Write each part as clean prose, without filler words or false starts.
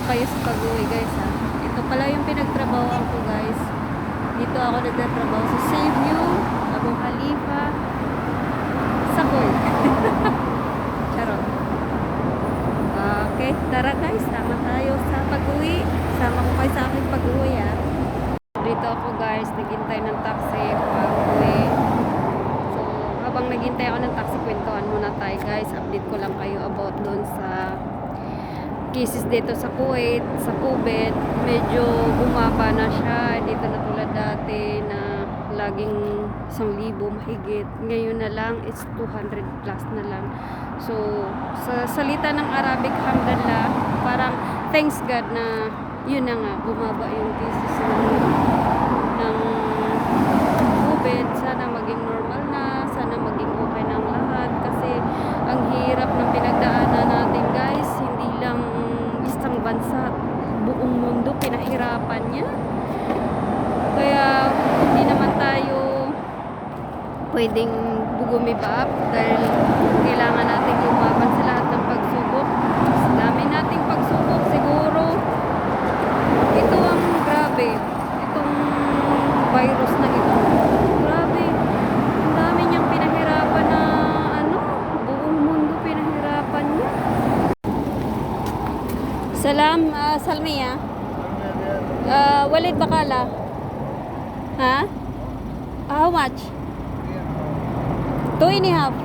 kayo sa pag-uwi guys ha. Ito pala yung pinagtrabahoan ko guys. Dito ako nagtatrabaho sa Save You, Abu Khalifa, sa Kuwait. Charot. Okay, tara guys, sama tayo sa pag-uwi. Sama ko kayo sa aking pag-uwi ha. Dito ako guys, naghintay ng taxi pag-uwi. So, habang naghintay ako ng taxi, kwentuhan muna tayo guys. Update ko lang kayo about doon sa cases dito sa Kuwait, sa COVID. Medyo bumaba na siya. Dito na tulad dati na laging 1,000 mahigit. Ngayon na lang, it's 200 plus na lang. So, sa salita ng Arabic, alhamdulillah, parang thanks God na yun na nga, bumaba yung cases ng COVID. Sana maging normal na, sana maging okay ng lahat. Kasi ang hirap ng pinagdaanan natin guys, hindi lang isang bansa, buong mundo pinahirapan niya. Kaya hindi naman tayo pwedeng bugumibap dahil kailangan natin lumaban sa lahat ng pagsubok. Mas dami nating pagsubok siguro. Ito ang grabe. Itong virus na ito. Grabe. Ang dami niyang pinahirapan na buong mundo pinahirapan niya. Salam, Salmiya. Walid Bakala. Ha? How much? 2.5.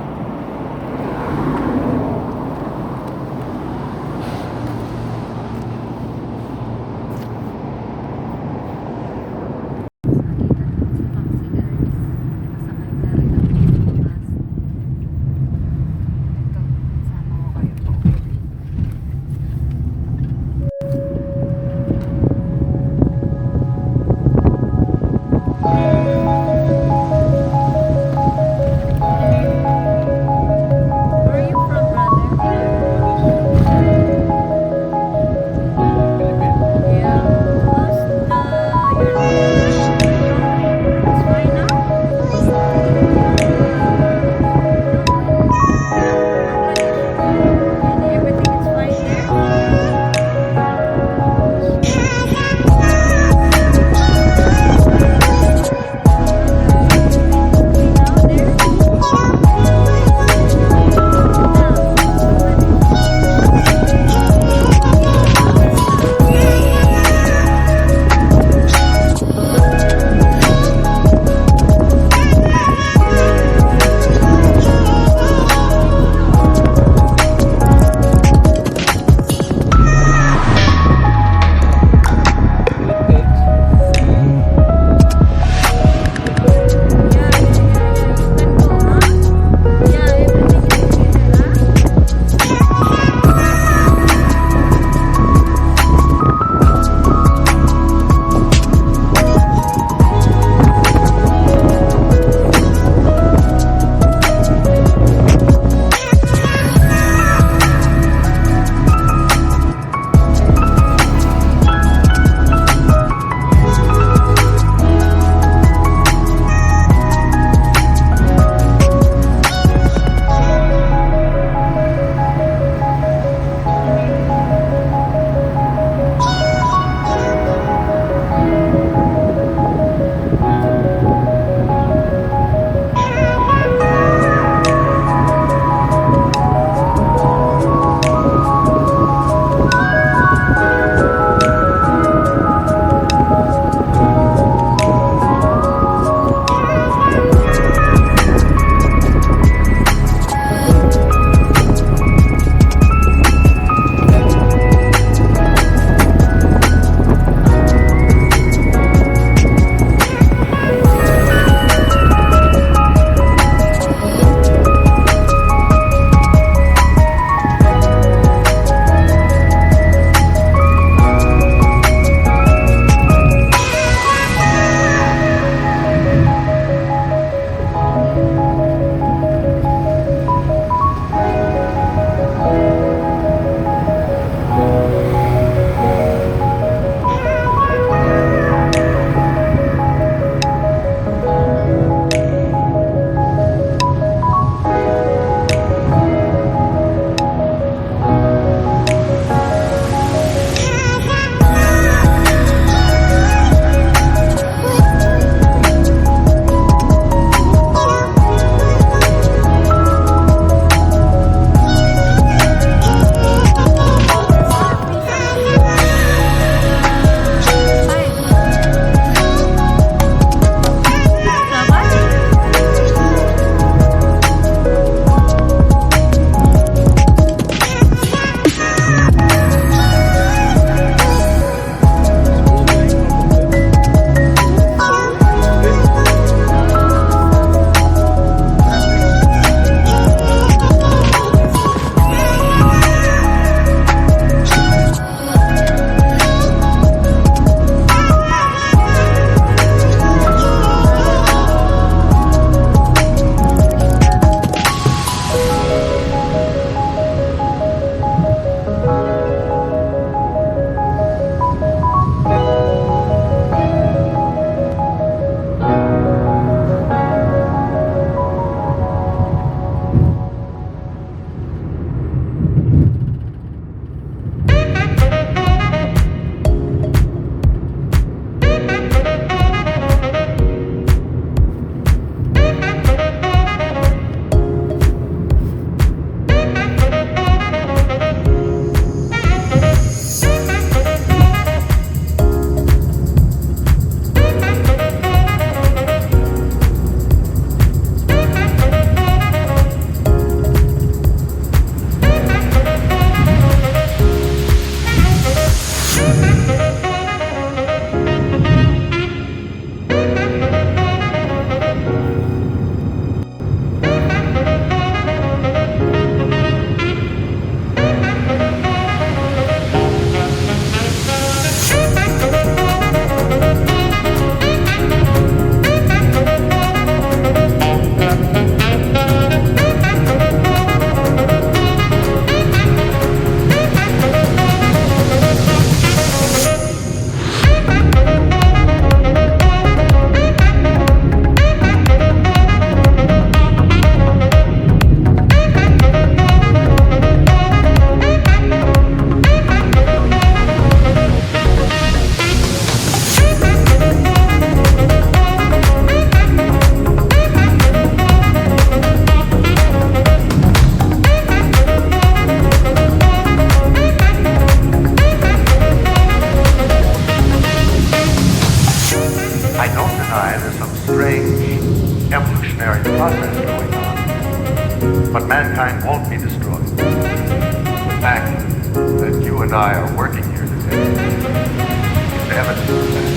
going on. But mankind won't be destroyed. The fact that you and I are working here today is evidence of that.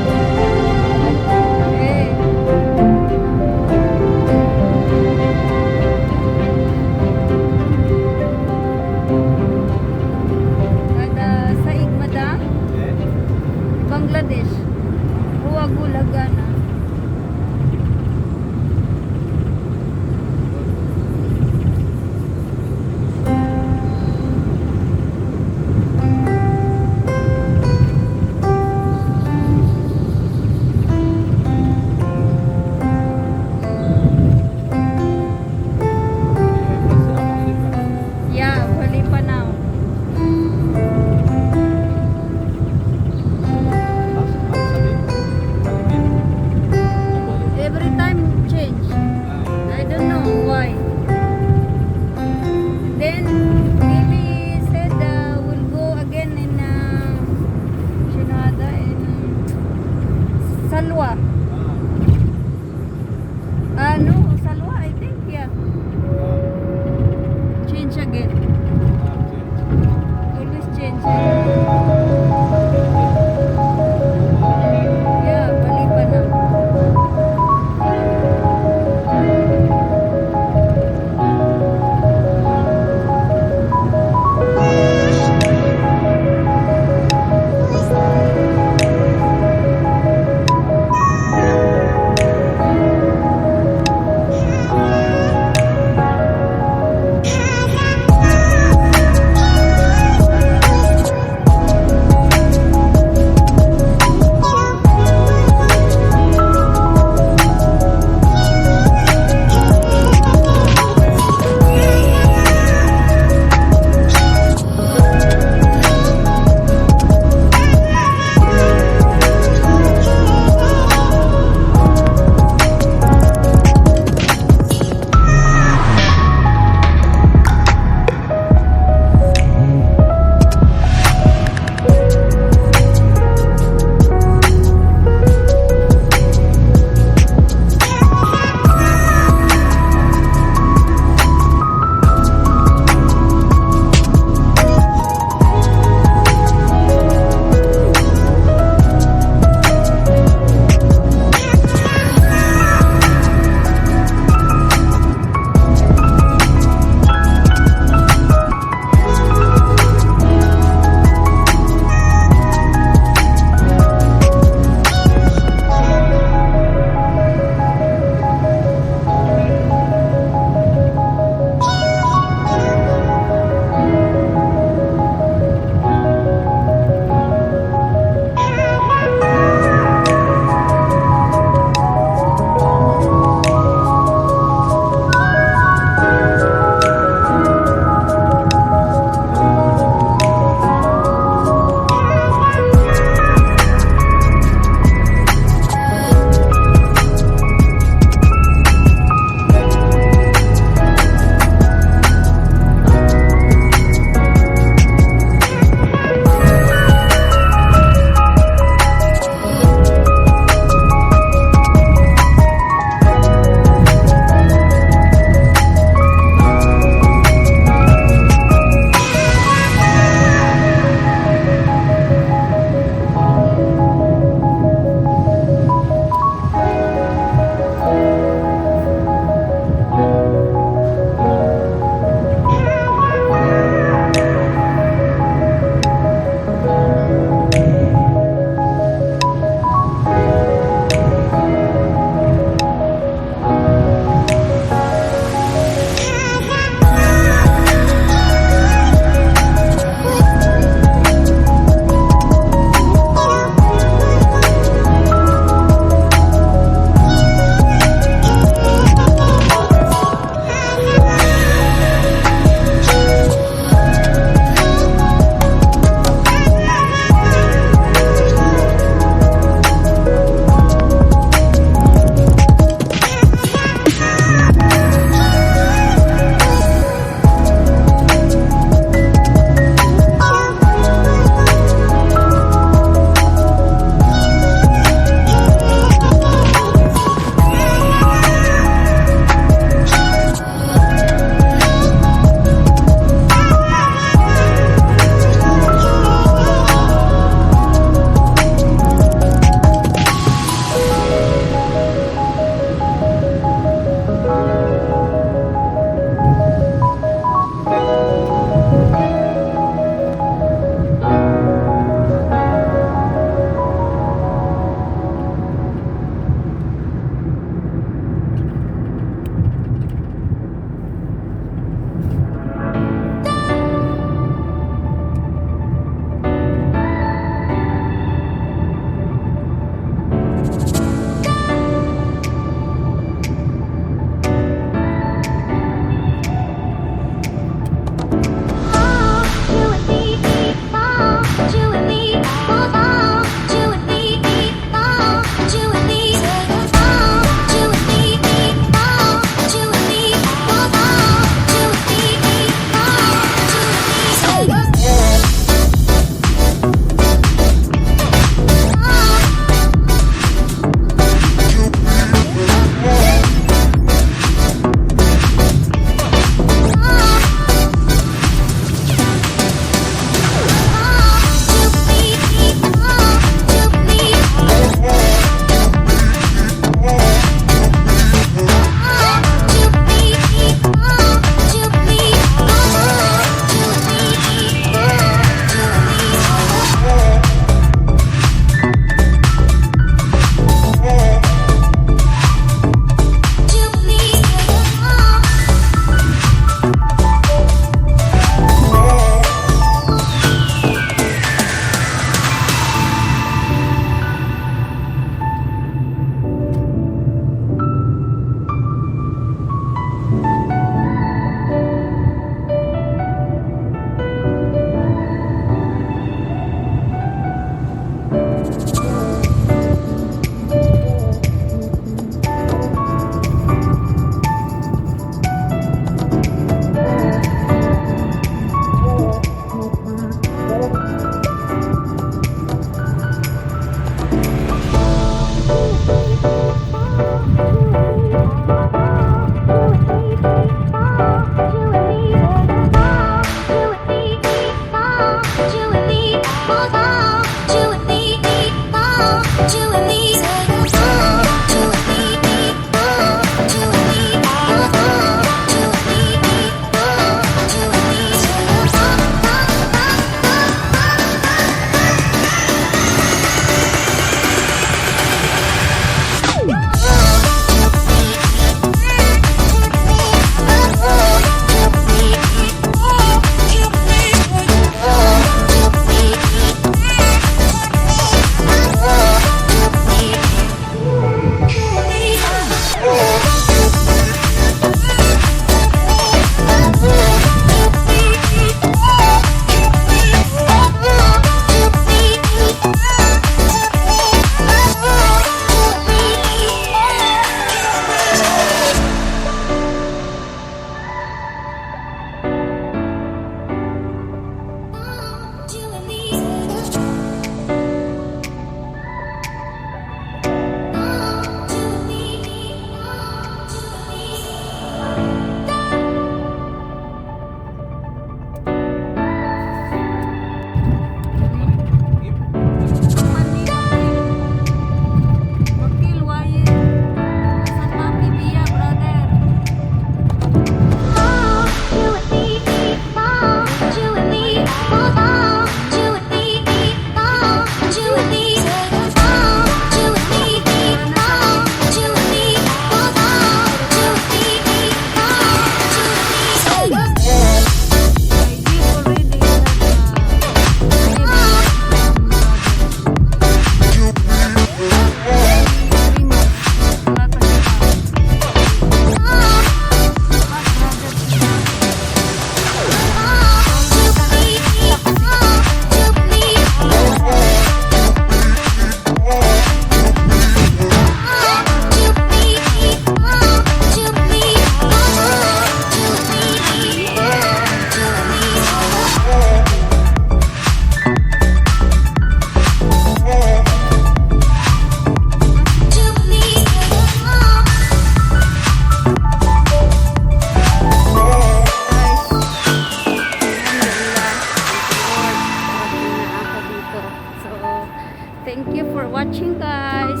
Thank you for watching guys.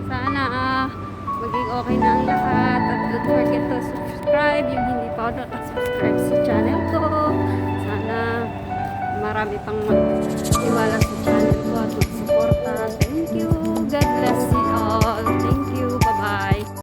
Sana maging okay na ang lahat. At don't forget to subscribe yung hindi pa nakasubscribe sa channel ko. Sana marami pang mag-iwala sa channel ko.